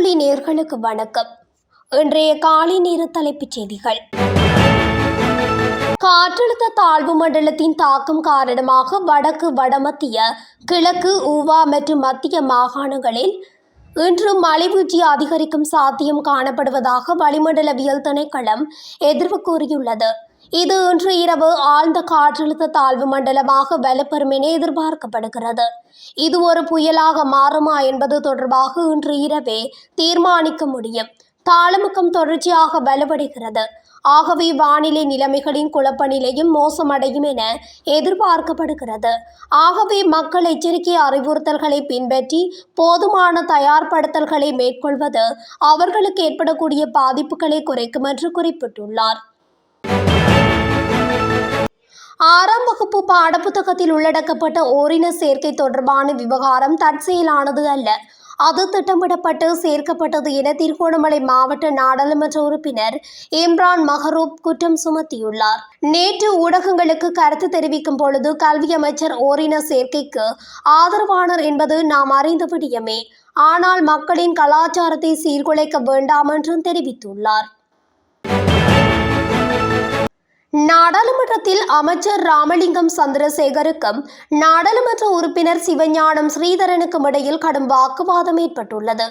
வானொலி நேயர்களுக்கு வணக்கம். இன்றைய காலை நேர தலைப்புச் செய்திகள். காற்றழுத்த தாழ்வு மண்டலத்தின் தாக்கம் காரணமாக வடக்கு, வடமத்திய, கிழக்கு, ஊவா மற்றும் மத்திய மாகாணங்களில் இன்று மழை வீழ்ச்சி அதிகரிக்கும் சாத்தியம் காணப்படுவதாக வளிமண்டலவியல் திணைக்களம் எதிர்வு கூறியுள்ளது. இது இன்று இரவு ஆழ்ந்த காற்றழுத்த தாழ்வு மண்டலமாக வலுப்பெறும் என எதிர்பார்க்கப்படுகிறது. இது ஒரு புயலாக மாறுமா என்பது தொடர்பாக இன்று இரவே தீர்மானிக்க முடியும். தாளமுக்கம் தொடர்ச்சியாக வலுவடைகிறது. ஆகவே வானிலை நிலைமைகளின் குழப்ப நிலையும் மோசமடையும் என எதிர்பார்க்கப்படுகிறது. ஆகவே மக்கள் எச்சரிக்கை அறிவுறுத்தல்களை பின்பற்றி போதுமான தயார்படுத்தல்களை மேற்கொள்வது அவர்களுக்கு ஏற்படக்கூடிய பாதிப்புகளை குறைக்கும் என்று குறிப்பிட்டுள்ளார். 6ஆம் வகுப்பு பாடப்புத்தகத்தில் உள்ளடக்கப்பட்ட ஓரின சேர்க்கை தொடர்பான விவகாரம் தற்செயலானது அல்ல. அது திட்டமிடப்பட்டு சேர்க்கப்பட்டது என திருகோணமலை மாவட்ட நாடாளுமன்ற உறுப்பினர் இம்ரான் மஹரூப் குற்றம் சுமத்தியுள்ளார். நேற்று ஊடகங்களுக்கு கருத்து தெரிவிக்கும் பொழுது கல்வி அமைச்சர் ஓரின சேர்க்கைக்கு ஆதரவானார் என்பது நாம் அறிந்த விடயமே. ஆனால் மக்களின் கலாச்சாரத்தை சீர்குலைக்க வேண்டாம் என்றும் தெரிவித்துள்ளார். நாடாளுமன்றத்தில் அமைச்சர் ராமலிங்கம் சந்திரசேகருக்கும் நாடாளுமன்ற உறுப்பினர் சிவஞானம் ஸ்ரீதரனுக்கும் இடையில் கடும் வாக்குவாதம் ஏற்பட்டுள்ளது.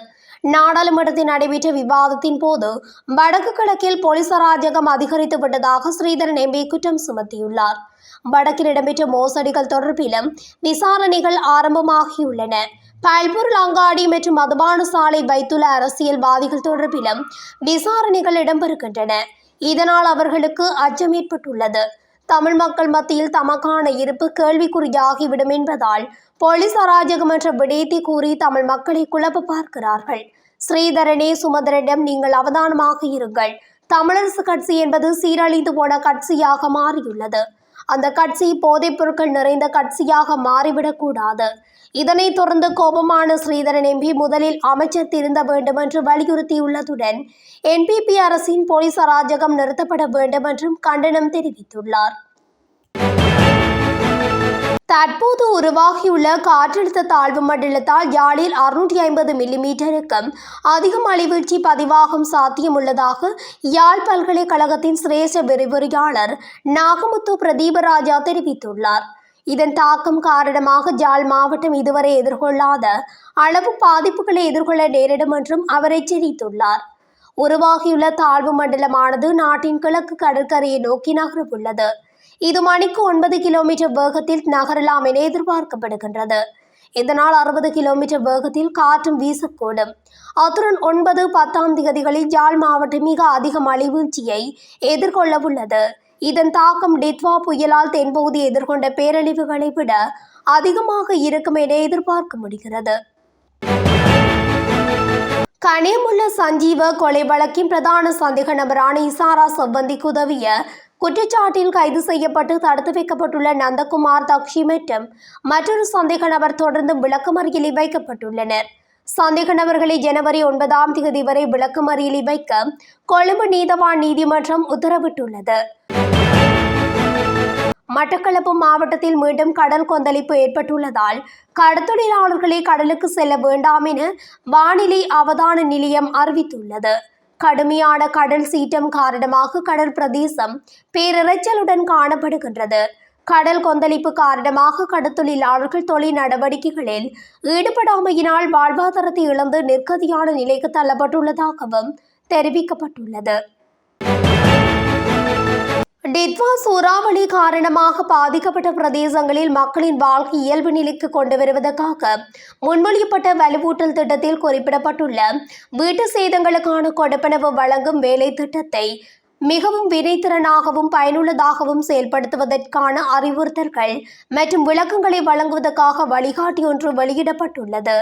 நாடாளுமன்றத்தில் நடைபெற்ற விவாதத்தின் போது வடக்கு கிழக்கில் போலீஸ் அராஜகம் அதிகரித்து விட்டதாக ஸ்ரீதரன் எம்பி குற்றம் சுமத்தியுள்ளார். வடக்கில் இடம்பெற்ற மோசடிகள் தொடர்பிலும் விசாரணைகள் ஆரம்பமாகியுள்ளன. பல்பொருள் அங்காடி மற்றும் மதுபான சாலை வைத்துள்ள அரசியல்வாதிகள் தொடர்பிலும் விசாரணைகள் இடம்பெறுகின்றன. இதனால் அவர்களுக்கு அச்சம் ஏற்பட்டுள்ளது. தமிழ் மக்கள் மத்தியில் தமக்கான இருப்பு கேள்விக்குறியாகிவிடும் என்பதால் போலீஸ் அராஜகம் என்ற விடயத்தை கூறி தமிழ் மக்களை குழப்ப பார்க்கிறார்கள். ஸ்ரீதரனே, சுமந்திரனிடம் நீங்கள் அவதானமாக இருங்கள். தமிழரசு கட்சி என்பது சீரழிந்து போன கட்சியாக மாறியுள்ளது. அந்த கட்சி போதைப் பொருட்கள் நிறைந்த கட்சியாக மாறிவிடக்கூடாது. இதனைத் தொடர்ந்து கோபமான ஸ்ரீதரன் எம்பி முதலில் அமைச்சர் திருந்த வேண்டும் என்று வலியுறுத்தியுள்ளதுடன் என்பிபி அரசின் போலீஸ் அராஜகம் நிறுத்தப்பட வேண்டும் என்றும் கண்டனம் தெரிவித்துள்ளார். தற்போது உருவாகியுள்ள காற்றழுத்த தாழ்வு மண்டலத்தால் யாழில் 650 மில்லிமீட்டருக்கும் அதிக மழை வீழ்ச்சி பதிவாகும் சாத்தியம் உள்ளதாக யாழ் பல்கலைக்கழகத்தின் சிரேஷ்ட விரிவுரையாளர் நாகமுத்து பிரதீபராஜா தெரிவித்துள்ளார். இதன் தாக்கம் காரணமாக யாழ் மாவட்டம் இதுவரை எதிர்கொள்ளாத அளவு பாதிப்புகளை எதிர்கொள்ள நேரிடும் என்றும் அவர் எச்சரித்துள்ளார். உருவாகியுள்ள தாழ்வு மண்டலமானது நாட்டின் கிழக்கு கடற்கரையை நோக்கி நகரவுள்ளது. இது மணிக்கு 9 கிலோமீட்டர் வேகத்தில் நகரலாம் என எதிர்பார்க்கப்படுகின்றது. இதனால் 60 கிலோமீட்டர் வேகத்தில் காற்றும் வீசக்கூடும். அத்துடன் 9, 10ஆம் தேதிகளில் யாழ் மாவட்டம் மிக அதிக மழை வீழ்ச்சியை எதிர்கொள்ள உள்ளது. இதன் தாக்கம் டிட்வா புயலால் தென்பகுதி எதிர்கொண்ட பேரழிவுகளை விட அதிகமாக இருக்கும் என எதிர்பார்க்க முடிகிறது. கனியமுள்ள சஞ்சீவ கொலை வழக்கின் பிரதான சந்தேக நபரான இசாரா செவ்வந்திக்கு உதவிய குற்றச்சாட்டில் கைது செய்யப்பட்டு தடுத்து வைக்கப்பட்டுள்ள நந்தகுமார் தக்ஷி மற்றும் மற்றொரு சந்தேக நபர் தொடர்ந்து விளக்கமறியலில் வைக்கப்பட்டுள்ளனர். சந்தேக நபர்களை ஜனவரி 9ஆம் தேதி வரை விளக்கமறியலில் வைக்க கொழும்பு நீதவான் நீதிமன்றம் உத்தரவிட்டுள்ளது. மட்டக்களப்பு மாவட்டத்தில் மீண்டும் கடல் கொந்தளிப்பு ஏற்பட்டுள்ளதால் கடற்தொழிலாளர்களை கடலுக்கு செல்ல வேண்டாம் என வானிலை அவதான நிலையம் அறிவித்துள்ளது. கடுமையான கடல் சீற்றம் காரணமாக கடல் பிரதேசம் பேரிரைச்சலுடன் காணப்படுகின்றது. கடல் கொந்தளிப்பு காரணமாக கடற்தொழிலாளர்கள் தொழில் நடவடிக்கைகளில் ஈடுபடாமையினால் வாழ்வாதாரத்தை இழந்து நிர்கதியான நிலைக்கு தள்ளப்பட்டுள்ளதாகவும் தெரிவிக்கப்பட்டுள்ளது. டிட்வா சூறாவளி காரணமாக பாதிக்கப்பட்ட பிரதேசங்களில் மக்களின் வாழ்க்கை இயல்பு நிலைக்கு கொண்டு வருவதற்காக முன்மொழியப்பட்ட வலுவூட்டல் திட்டத்தில் குறிப்பிடப்பட்டுள்ள வீட்டு சேதங்களுக்கான கொடுப்பனவு வழங்கும் வேலை திட்டத்தை மிகவும் வினைத்திறனாகவும் பயனுள்ளதாகவும் செயல்படுத்துவதற்கான அறிவுறுத்தல்கள் மற்றும் விளக்கங்களை வழங்குவதற்காக வழிகாட்டி ஒன்று வெளியிடப்பட்டுள்ளது.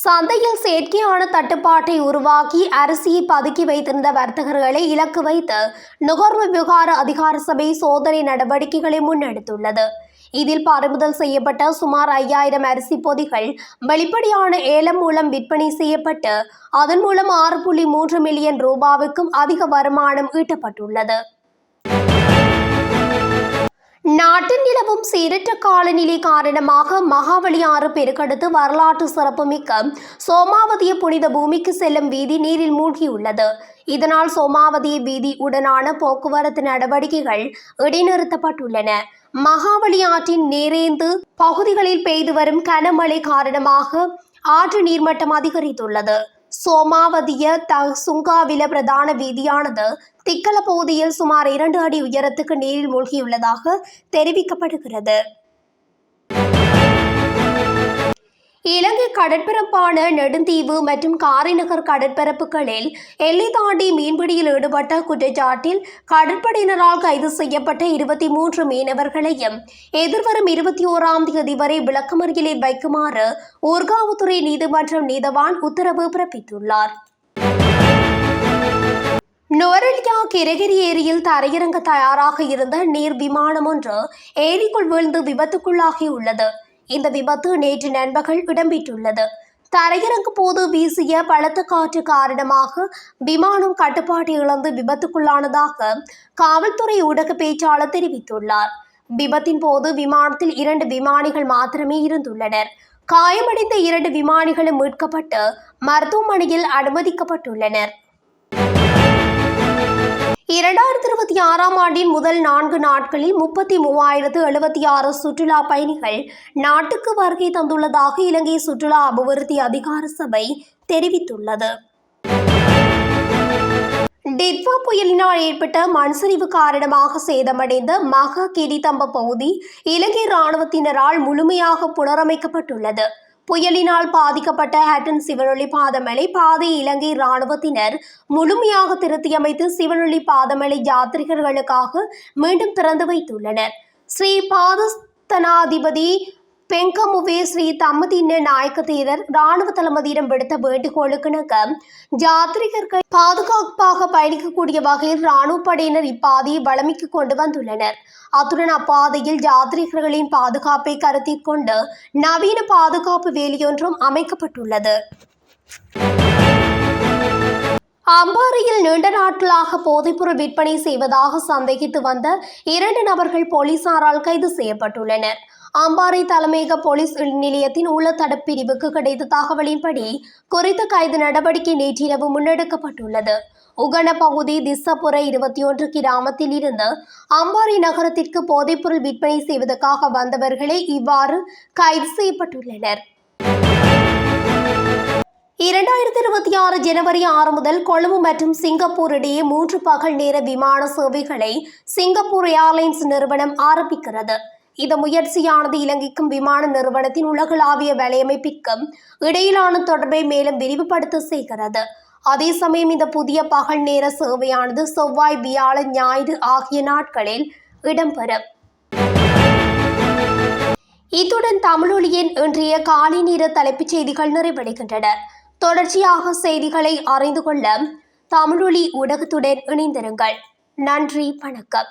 சந்தையில் செயற்கையான தட்டுப்பாட்டை உருவாக்கி அரிசியை பதுக்கி வைத்திருந்த வர்த்தகர்களை இலக்கு வைத்து நுகர்வோர் விவகார அதிகார சபை சோதனை நடவடிக்கைகளை முன்னெடுத்துள்ளது. இதில் பறிமுதல் செய்யப்பட்ட சுமார் 5000 அரிசி பொதிகள் வெளிப்படையான ஏலம் மூலம் விற்பனை செய்யப்பட்டு அதன் மூலம் 6.3 மில்லியன் ரூபாவுக்கும் அதிக வருமானம் ஈட்டப்பட்டுள்ளது. நாட்டில் நிலவும் சீரற்ற காலநிலை காரணமாக மகாவலி ஆறு பெருக்கெடுத்து வரலாற்று சிறப்புமிக்க சோமாவதிய புனித பூமிக்கு செல்லும் வீதி நீரில் மூழ்கியுள்ளது. இதனால் சோமாவதிய வீதி உடனான போக்குவரத்து நடவடிக்கைகள் இடைநிறுத்தப்பட்டுள்ளன. மகாவலி ஆற்றின் நேரேந்து பகுதிகளில் பெய்து வரும் கனமழை காரணமாக ஆற்று நீர்மட்டம் அதிகரித்துள்ளது. சோமாவதிய சுங்காவில பிரதான வீதியானது திக்கல பகுதியில் சுமார் 2 அடி உயரத்துக்கு நீரில் மூழ்கியுள்ளதாக தெரிவிக்கப்படுகிறது. இலங்கை கடற்பரப்பான நெடுந்தீவு மற்றும் காரைநகர் கடற்பரப்புகளில் எல்லை தாண்டி மீன்பிடியில் ஈடுபட்ட குற்றச்சாட்டில் கடற்படையினரால் கைது செய்யப்பட்ட 23 மீனவர்களையும் எதிர்வரும் 21ஆம் தேதி வரை விளக்கமறியலில் வைக்குமாறு ஊர்காவல்துறை நீதிமன்றம் நீதவான் உத்தரவு பிறப்பித்துள்ளார். நுவரெலியா கிரகிரி ஏரியில் தரையிறங்க தயாராக இருந்த நீர் விமானம் ஒன்று ஏரிக்குள் வீழ்ந்து விபத்துக்குள்ளாகியுள்ளது. இந்த விபத்து நேற்று நண்பகல் இடம்பெற்றுள்ளது. தரையிறங்கும் போது வீசிய பலத்த காற்று காரணமாக விமானம் கட்டுப்பாட்டை இழந்து விபத்துக்குள்ளானதாக காவல்துறை ஊடக பேச்சாளர் தெரிவித்துள்ளார். விபத்தின் போது விமானத்தில் 2 விமானிகள் மாத்திரமே இருந்துள்ளனர். காயமடைந்த 2 விமானிகளும் மீட்கப்பட்டு மருத்துவமனையில் அனுமதிக்கப்பட்டுள்ளனர். 2026ஆம் ஆண்டின் முதல் 4 நாட்களில் 33,076 சுற்றுலா பயணிகள் நாட்டுக்கு வருகை தந்துள்ளதாக இலங்கை சுற்றுலா அபிவிருத்தி அதிகார சபை தெரிவித்துள்ளது. டிட்வா புயலினால் ஏற்பட்ட மண்சரிவு காரணமாக சேதமடைந்த மக கிடிதம்ப பகுதி இலங்கை இராணுவத்தினரால் முழுமையாக புனரமைக்கப்பட்டுள்ளது. புயலினால் பாதிக்கப்பட்ட ஹட்டன் சிவனொளி பாதமலை பாதை இலங்கை இராணுவத்தினர் முழுமையாக திருத்தியமைத்து சிவனொளி பாதமலை யாத்ரிகர்களுக்காக மீண்டும் திறந்து வைத்துள்ளனர். ஸ்ரீ பாதஸ்தனாதிபதி பெங்கமுவே ஸ்ரீ தம்மதின்ன நாயக்க தேரர் இராணுவ தளபதியிடம் விடுத்த வேண்டுகோளுக்கிணங்க யாத்ரிகர்கள் பாதுகாப்பாக பயணிக்கக்கூடிய வகையில் இராணுவ படையினர் இப்பாதையை வளமைக்கு கொண்டு வந்துள்ளனர். அத்துடன் அப்பாதையில் யாத்ரிகர்களின் பாதுகாப்பை கருத்தில் கொண்டு நவீன பாதுகாப்பு வேலியொன்றும் அமைக்கப்பட்டுள்ளது. அம்பாறையில் நீண்ட நாட்களாக போதைப்பொருள் விற்பனை செய்வதாக சந்தேகித்து வந்த 2 நபர்கள் போலீசாரால் கைது செய்யப்பட்டுள்ளனர். அம்பாறை தலைமையக போலீஸ் நிலையத்தின் உள்ள தடுப்பிரிவுக்கு கிடைத்த தகவலின்படி குறித்த கைது நடவடிக்கை நேற்றிரவு முன்னெடுக்கப்பட்டுள்ளது. உகன பகுதி திஸ்ஸபுர 21 கிராமத்தில் இருந்து அம்பாறை நகரத்திற்கு போதைப்பொருள் விற்பனை செய்வதற்காக வந்தவர்களே இவ்வாறு கைது செய்யப்பட்டுள்ளனர். 2026 ஜனவரி 6 முதல் கொழும்பு மற்றும் சிங்கப்பூர் இடையே 3 பகல் நேர விமான சேவைகளை சிங்கப்பூர் ஏர்லைன்ஸ் நிறுவனம் ஆரம்பிக்கிறது. இந்த முயற்சியானது இலங்கைக்கும் விமான நிறுவனத்தின் உலகளாவிய வலையமைப்பிற்கும் இடையிலான தொடர்பை மேலும் விரிவுபடுத்த செய்கிறது. அதே சமயம் இந்த புதிய பகல் நேர சேவையானது செவ்வாய், வியாழன், ஞாயிறு ஆகிய நாட்களில் இடம்பெறும். இத்துடன் தமிழொலியின் இன்றைய காலை நேர தலைப்புச் செய்திகள் நிறைவடைகின்றன. தொடர்ச்சியாக செய்திகளை அறிந்து கொள்ள தமிழொலி ஊடகத்துடன் இணைந்திருங்கள். நன்றி, வணக்கம்.